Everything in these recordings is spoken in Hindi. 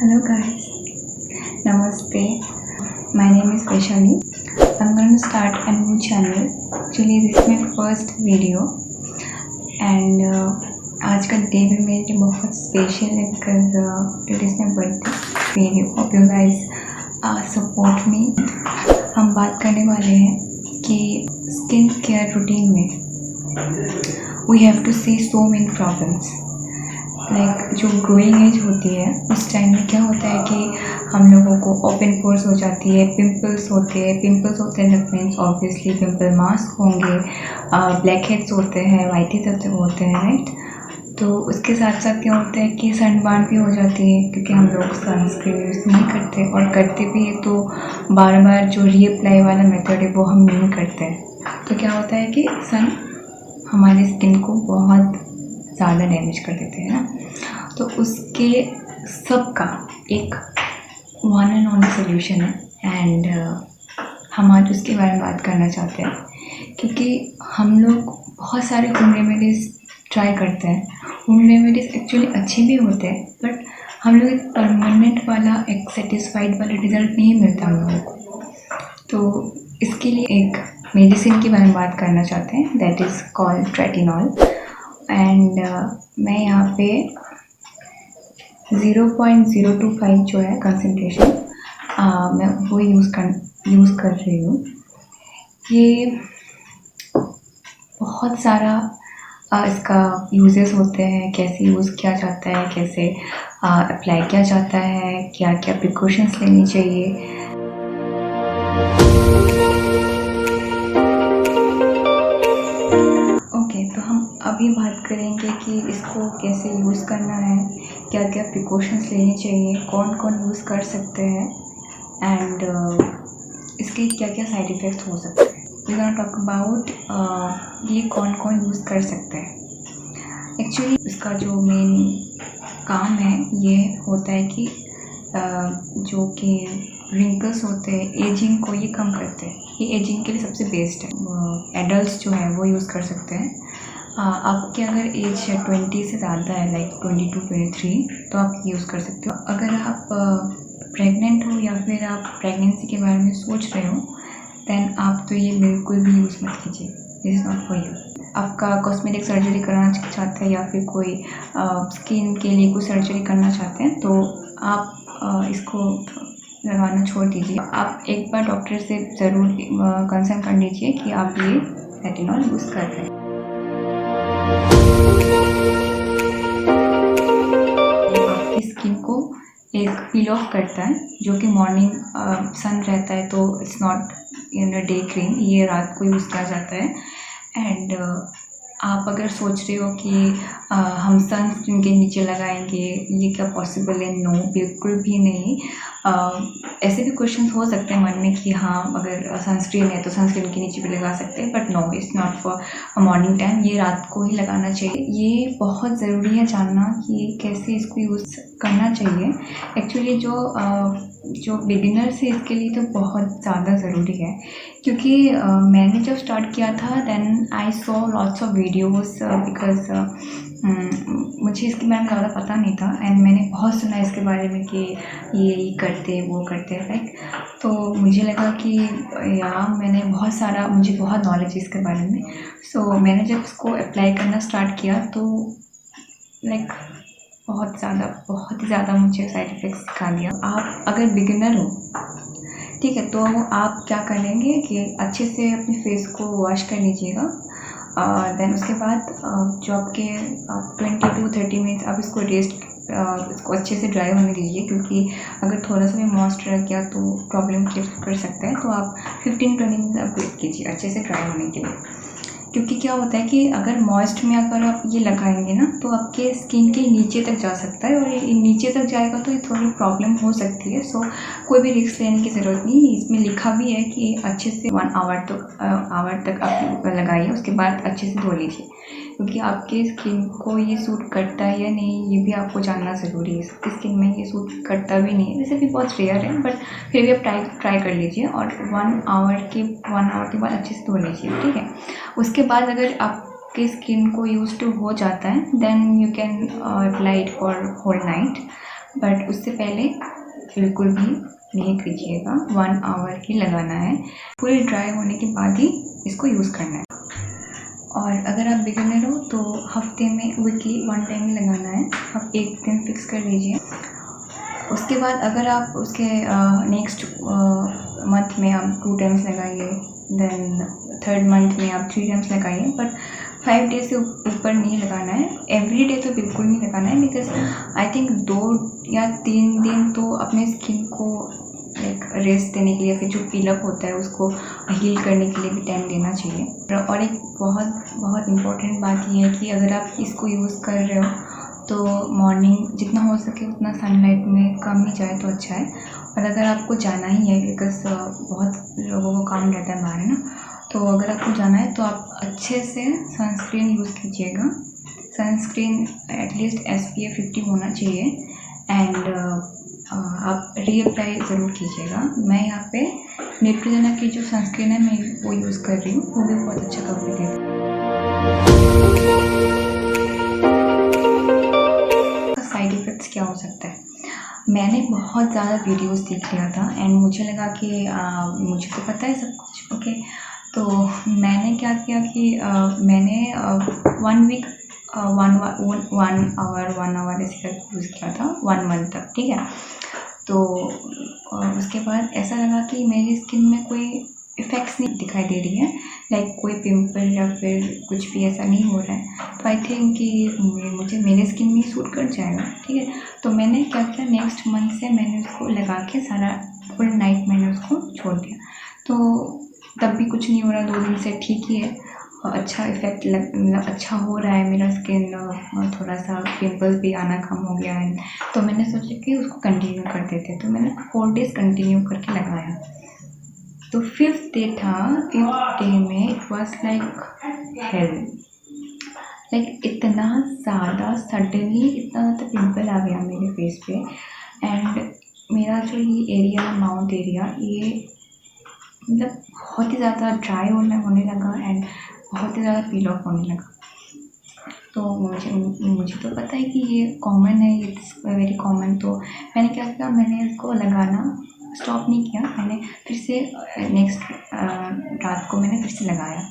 Hello guys, Namaste. My name is Vaishali. I'm going to start a new channel. Actually, this is my first video and आज का डे भी मेरे लिए बहुत स्पेशल है because it is my birthday video. Hope you guys support me. हम बात करने वाले हैं कि स्किन केयर रूटीन में we have to see so many problems. Like जो ग्रोइंग एज होती है उस टाइम में क्या होता है कि हम लोगों को ओपन पोर्स हो जाती है, पिंपल्स होते हैं that means obviously pimple mask होंगे, ब्लैक हेड्स होते हैं, वाइट हेड्स होते हैं, राइट. तो उसके साथ साथ क्या होता है कि सनबर्न भी हो जाती है क्योंकि हम लोग सनस्क्रीन यूज़ नहीं करते, और करते भी है तो बार बार जो रीअप्लाई वाला मेथड है वो हम नहीं करते हैं. तो क्या होता है कि सन हमारी स्किन को बहुत ज़्यादा डैमेज कर देते हैं ना. तो उसके सब का एक वन एंड ओनली सोल्यूशन है एंड हम आज उसके बारे में बात करना चाहते हैं क्योंकि हम लोग बहुत सारे होम रेमेडीज़ ट्राई करते हैं. होम रेमेडीज़ एक्चुअली अच्छे भी होते हैं बट हम लोग एक परमानेंट वाला एक सेटिस्फाइड वाला रिज़ल्ट नहीं मिलता हम लोगों को. तो इसके लिए एक मेडिसिन के बारे में बात करना चाहते हैं दैट इज़ कॉल्ड ट्रेटिनॉल. एंड मैं यहाँ पे 0.025 जो है कंसंट्रेशन मैं वो यूज़ कर रही हूँ. ये बहुत सारा इसका यूजेस होते हैं, कैसे यूज़ किया जाता है, कैसे अप्लाई किया जाता है, क्या क्या प्रिकॉशंस लेनी चाहिए. तो हम अभी बात करेंगे कि इसको कैसे यूज़ करना है, क्या क्या प्रिकॉशंस लेने चाहिए, कौन कौन यूज़ कर सकते हैं एंड इसके क्या क्या साइड इफ़ेक्ट्स हो सकते हैं. वी गोना टॉक अबाउट ये कौन कौन यूज़ कर सकते हैं. एक्चुअली इसका जो मेन काम है ये होता है कि जो कि रिंकल्स होते हैं, एजिंग को ये कम करते हैं. ये एजिंग के लिए सबसे बेस्ट है. एडल्ट्स जो है वो यूज़ कर सकते हैं. आपकी अगर एज 20 से ज़्यादा है लाइक 22-23 तो आप यूज़ कर सकते हो. अगर आप प्रेग्नेंट हो या फिर आप प्रेगनेंसी के बारे में सोच रहे हो दैन आप तो ये बिल्कुल भी यूज़ मत कीजिए. This is not for you. आपका कॉस्मेटिक सर्जरी करना चाहते हैं या फिर कोई स्किन के लिए कोई सर्जरी करना चाहते हैं तो आप इसको लगाना छोड़ दीजिए. आप एक बार डॉक्टर से ज़रूर कंसल्ट कर लीजिए कि आप ये रेटिनॉल यूज़ कर रहे हैं. आपकी स्किन को एक पील ऑफ करता है जो कि मॉर्निंग सन रहता है तो it's not in day cream, ये रात को यूज़ किया जाता है. एंड आप अगर सोच रहे हो कि हम सनस्क्रीन के नीचे लगाएंगे, ये क्या पॉसिबल है? नो, बिल्कुल भी नहीं. ऐसे भी क्वेश्चन हो सकते हैं मन में कि हाँ अगर सनस्क्रीन है तो सनस्क्रीन के नीचे भी लगा सकते हैं, but no, it's not for morning time. ये रात को ही लगाना चाहिए. ये बहुत ज़रूरी है जानना कि कैसे इसको यूज़ करना चाहिए. एक्चुअली जो बिगिनर्स है इसके लिए तो बहुत ज़्यादा ज़रूरी है क्योंकि मैंने जब स्टार्ट किया था then I saw lots of videos because मुझे इसके बारे में ज़्यादा पता नहीं था एंड मैंने बहुत सुना इसके बारे में कि ये करते वो करते लाइक. तो मुझे लगा कि मैंने मुझे बहुत नॉलेज है इसके बारे में. सो मैंने जब इसको अप्लाई करना स्टार्ट किया तो लाइक बहुत ही ज़्यादा मुझे साइड इफ़ेक्ट्स दिखा दिया. आप अगर बिगिनर हो ठीक है तो आप क्या करेंगे कि अच्छे से अपने फेस को वॉश कर लीजिएगा. देन उसके बाद जो आपके 20-30 मिनट्स आप इसको इसको अच्छे से ड्राई होने दीजिए क्योंकि अगर थोड़ा सा भी मॉइस्चर रह गया तो प्रॉब्लम क्रिएट कर सकता है. तो आप 15-20 मिनट आप वेट कीजिए अच्छे से ड्राई होने के लिए. क्योंकि क्या होता है कि अगर मॉइस्ट में अगर आप ये लगाएंगे ना तो आपके स्किन के नीचे तक जा सकता है और ये नीचे तक जाएगा तो ये थोड़ी प्रॉब्लम हो सकती है. सो कोई भी रिस्क लेने की ज़रूरत नहीं. इसमें लिखा भी है कि अच्छे से 1 आवर तक आप लगाइए, उसके बाद अच्छे से धो लीजिए क्योंकि आपके स्किन को ये सूट करता है या नहीं ये भी आपको जानना ज़रूरी है. सबकी स्किन में ये सूट करता भी नहीं है, वैसे भी बहुत रेयर है बट फिर भी आप ट्राई कर लीजिए और 1 आवर के बाद अच्छे से धो लीजिए. ठीक है. उसके बाद अगर आपके स्किन को यूज टू हो जाता है then you can apply it for whole night. But उससे पहले बिल्कुल भी नहीं कीजिएगा। 1 आवर ही लगाना है, पूरे ड्राई होने के बाद ही इसको यूज़ करना है। और अगर आप बिगिनर हो तो हफ्ते में वीकली 1 टाइम ही लगाना है, आप 1 दिन फिक्स कर लीजिए। उसके बाद अगर आप उसके नेक्स्ट मंथ में आप 2 टाइम्स लगाइए, देन 3rd मंथ में आप 3 टाइम्स लगाइए, बट 5 डेज से ऊपर नहीं लगाना है। एवरी डे तो बिल्कुल नहीं लगाना है, बिकॉज आई थिंक 2 या 3 दिन तो अपने स्किन को लाइक रेस्ट देने के लिए, फिर जो पीलअप होता है उसको हील करने के लिए भी टाइम देना चाहिए। और एक बहुत इम्पोर्टेंट बात ये है कि अगर आप इसको यूज़ कर रहे हो तो मॉर्निंग जितना हो सके उतना सनलाइट में कम ही जाए तो अच्छा है। और अगर आपको जाना ही है, बिकॉज बहुत लोगों को काम रहता है बाहर, है ना, तो अगर आपको जाना है तो आप अच्छे से सनस्क्रीन यूज़ कीजिएगा। सनस्क्रीन एटलीस्ट SPF 50 होना चाहिए, एंड आप रीअप्लाई ज़रूर कीजिएगा। मैं यहाँ पे नेट्रोजेना की जो सनस्क्रीन है मैं वो यूज़ कर रही हूँ, वो भी बहुत अच्छा कवर देता है। साइड इफ़ेक्ट्स क्या हो सकता है? मैंने बहुत ज़्यादा वीडियोस देख लिया था एंड मुझे लगा कि मुझे तो पता है सब कुछ, ओके। तो मैंने क्या किया कि मैंने 1 वीक 1 आवर ऐसे करके यूज़ किया था 1 मंथ तक, ठीक है। तो उसके बाद ऐसा लगा कि मेरी स्किन में कोई इफ़ेक्ट्स नहीं दिखाई दे रही है, लाइक कोई पिंपल या फिर कुछ भी ऐसा नहीं हो रहा है। तो आई थिंक कि मुझे मेरे स्किन में सूट कर जाएगा, ठीक है। तो मैंने क्या किया, नेक्स्ट मंथ से मैंने उसको लगा के सारा फुल नाइट मैंने उसको छोड़ दिया। तो तब भी कुछ नहीं हो रहा, 2 दिन से ठीक ही है, अच्छा इफ़ेक्ट मतलब अच्छा हो रहा है मेरा स्किन, थोड़ा सा पिंपल्स भी आना कम हो गया है। तो मैंने सोचा कि उसको कंटिन्यू कर देते, तो मैंने 4 डेज़ कंटिन्यू करके लगाया। तो 5th डे था, 5th डे में it was like hell, like इतना ज़्यादा सडनली इतना ज़्यादा पिंपल आ गया मेरे फेस पे, एंड मेरा जो ये एरिया माउथ एरिया ये मतलब बहुत ही ज़्यादा ड्राई होने लगा एंड बहुत ही ज़्यादा पील ऑफ होने लगा। तो मुझे तो पता है कि ये कॉमन है, इट्स वेरी कॉमन। तो मैंने क्या किया, मैंने इसको लगाना स्टॉप नहीं किया, मैंने फिर से नेक्स्ट रात को मैंने फिर से लगाया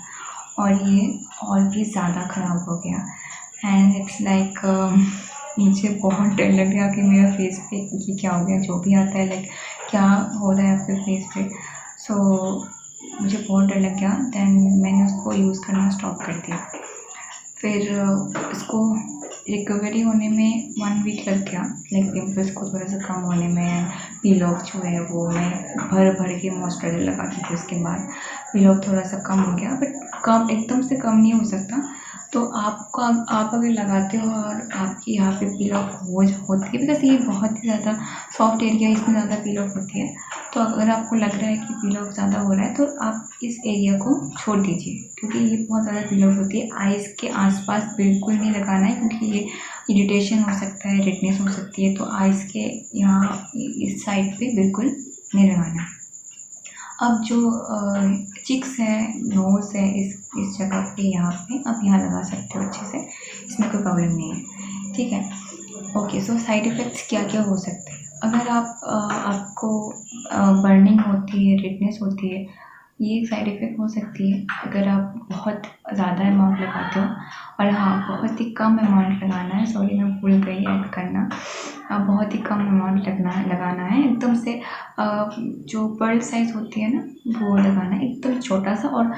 और ये और भी ज़्यादा ख़राब हो गया। एंड इट्स लाइक मुझे बहुत डर लग गया कि मेरा फेस पे ये क्या हो गया, जो भी आता है लाइक क्या हो रहा है आपके फेस पे। सो मुझे बहुत डर लग गया, देन मैंने उसको यूज़ करना स्टॉप कर दिया। फिर इसको रिकवरी होने में 1 वीक लग गया, लाइक पिंपल्स को थोड़ा सा कम होने में। पील ऑफ जो है वो मैं भर के मॉइस्चराइज़र लगाती थी, उसके बाद पील ऑफ थोड़ा सा कम हो गया, बट कम एकदम से कम नहीं हो सकता। तो आप अगर लगाते हो और आपकी यहाँ पे पील ऑफ होती है, बिकॉज ये बहुत ही ज़्यादा सॉफ्ट एरिया, इसमें ज़्यादा पील ऑफ होती है। तो अगर आपको लग रहा है कि पील ऑफ ज़्यादा हो रहा है तो आप इस एरिया को छोड़ दीजिए, क्योंकि ये बहुत ज़्यादा पील ऑफ होती है। आइज़ के आसपास बिल्कुल नहीं लगाना है, क्योंकि ये इरिटेशन हो सकता है, रेडनेस हो सकती है। तो आइज़ के यहाँ इस साइड पे बिल्कुल नहीं लगाना है। अब जो चिक्स है, नोज़ है, इस जगह पे यहाँ पे आप यहाँ लगा सकते हो अच्छे से, इसमें कोई प्रॉब्लम नहीं है, ठीक है। ओके, सो साइड इफ़ेक्ट्स क्या क्या हो सकते हैं अगर आपको बर्निंग होती है, रेडनेस होती है, ये साइड इफ़ेक्ट हो सकती है अगर आप बहुत ज़्यादा अमाउंट लगाते हो। और हाँ, बहुत ही कम अमाउंट लगाना है, सॉरी मैं भूल गई ऐड करना। बहुत ही कम अमाउंट लगाना है, एकदम से जो पर्ल साइज़ होती है ना वो लगाना है, एकदम छोटा सा, और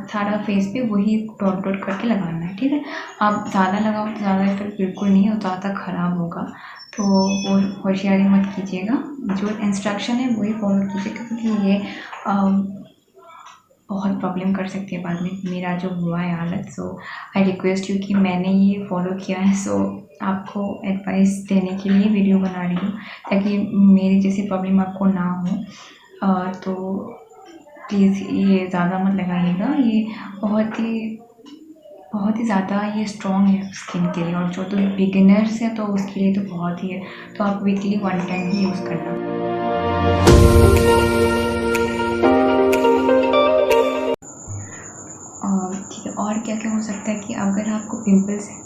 सारा फेस पे वही डॉट डॉट करके लगाना है, ठीक है। आप ज़्यादा लगाओ तो ज़्यादा इफेक्ट बिल्कुल नहीं हो, ज़्यादा ख़राब होगा, तो वो होशियारी मत कीजिएगा। जो इंस्ट्रक्शन है वही फॉलो कीजिएगा, क्योंकि ये बहुत प्रॉब्लम कर सकती है बाद में, मेरा जो हुआ है हालत। सो आई रिक्वेस्ट यू कि मैंने ये फॉलो किया है, सो आपको एडवाइस देने के लिए वीडियो बना रही हूँ, ताकि मेरी जैसी प्रॉब्लम आपको ना हो। तो प्लीज़ ये ज़्यादा मत लगाइएगा, ये बहुत ही ज़्यादा ये स्ट्रॉन्ग है स्किन के लिए, और जो तो बिगिनर्स है तो उसके लिए तो बहुत ही है। तो आप वीकली 1 टाइम ही यूज़ करना। ठीक है, और क्या क्या हो सकता है कि अगर आपको पिंपल्स है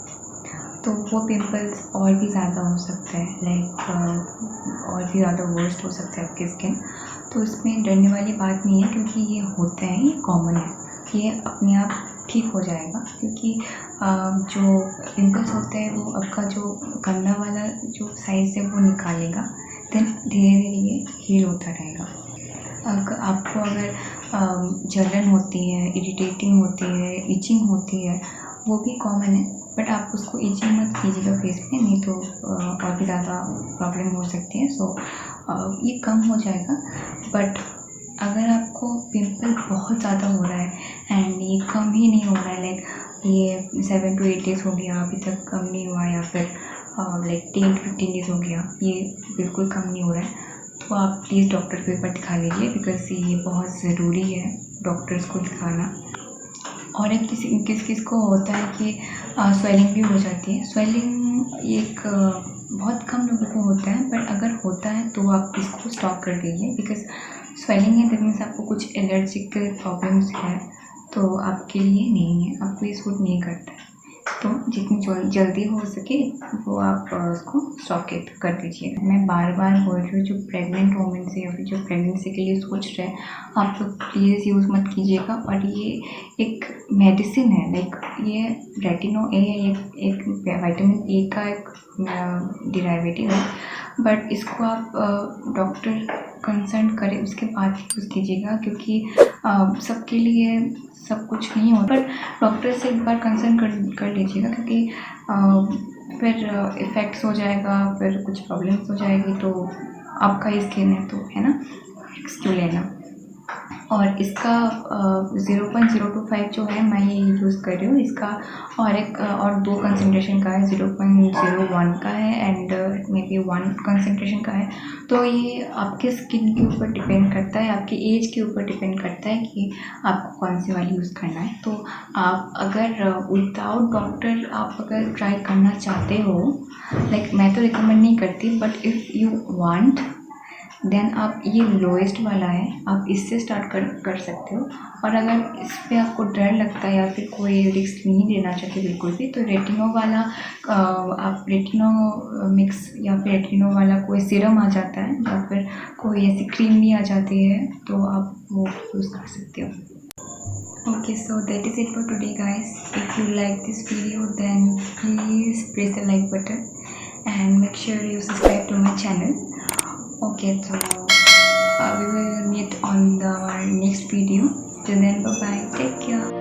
तो वो पिंपल्स और भी ज़्यादा हो सकता है, लाइक और भी ज़्यादा वर्स्ट हो सकता है आपकी स्किन। तो इसमें डरने वाली बात नहीं है, क्योंकि ये होता है, ये कॉमन है, ये अपने आप ठीक हो जाएगा। क्योंकि जो पिंपल्स होते हैं वो आपका जो गंदा वाला जो साइज़ है वो निकालेगा, देन धीरे धीरे ये हील होता रहेगा। आपको अगर जलन होती है, इरिटेटिंग होती है, इचिंग होती है, वो भी कॉमन है, बट आप उसको इचिंग मत कीजिएगा फेस पे, नहीं तो और भी ज़्यादा प्रॉब्लम हो सकती है। सो ये कम हो जाएगा। बट अगर आपको पिंपल बहुत ज़्यादा हो रहा है एंड ये कम ही नहीं हो रहा है, लाइक ये 7 to 8 डेज़ हो गया अभी तक कम नहीं हुआ, या फिर लाइक 10 to 15 डेज़ हो गया, ये बिल्कुल कम नहीं हो रहा है, तो आप प्लीज़ डॉक्टर को एक बार दिखा लीजिए, बिकॉज़ ये बहुत ज़रूरी है डॉक्टर्स को दिखाना। और एक किस को होता है कि स्वेलिंग भी हो जाती है। स्वेलिंग एक बहुत कम लोगों को होता है, पर अगर होता है तो आप इसको स्टॉप कर दीजिए, बिकॉज़ स्वेलिंग है दैट मीन्स आपको कुछ एलर्जिक प्रॉब्लम्स है, तो आपके लिए नहीं है, आपको ये सूट नहीं करता है। तो जितनी जल्दी हो सके वो आप उसको स्टॉप कर दीजिए। मैं बार बार बोल रही हूँ, जो प्रेग्नेंट वुमेन से या फिर जो प्रेगनेंसी के लिए सोच रहे हैं, आप लोग प्लीज़ यूज़ मत कीजिएगा। और ये एक मेडिसिन है, लाइक ये रेटिनो ए है, एक विटामिन ए का एक डिराइवेटिव है, बट इसको आप डॉक्टर कंसल्ट करें उसके बाद यूज़ कीजिएगा, क्योंकि सबके लिए सब कुछ नहीं होता, पर डॉक्टर से एक बार कंसल्ट कर लीजिएगा, क्योंकि फिर इफ़ेक्ट्स हो जाएगा, फिर कुछ प्रॉब्लम्स हो जाएगी, तो आपका ही स्किन है, तो है ना, रिस्क क्यों लेना। और इसका 0.025 जो है मैं ये यूज़ कर रही हूँ, इसका और 2 कंसंट्रेशन का है, 0.01 का है एंड मे बी 1 कंसंट्रेशन का है। तो ये आपके स्किन के ऊपर डिपेंड करता है, आपकी एज के ऊपर डिपेंड करता है कि आपको कौन सी वाली यूज़ करना है। तो आप अगर विदाउट डॉक्टर आप अगर ट्राई करना चाहते हो, लाइक मैं तो रिकमेंड नहीं करती, but if you want then आप ये लोएस्ट वाला है, आप इससे स्टार्ट कर सकते हो। और अगर इस पर आपको डर लगता है या फिर कोई रिस्क नहीं लेना चाहते बिल्कुल भी, तो रेटिनो वाला आप रेटिनो मिक्स या फिर रेटिनो वाला कोई सीरम आ जाता है, या फिर कोई ऐसी क्रीम भी आ जाती है, तो आप वो यूज़ कर सकते हो। Okay, so that is it for today, guys. If you like this video, then please press the like button and make sure you subscribe to my channel. Okay, so we will meet on the next video. Till then, bye bye, take care.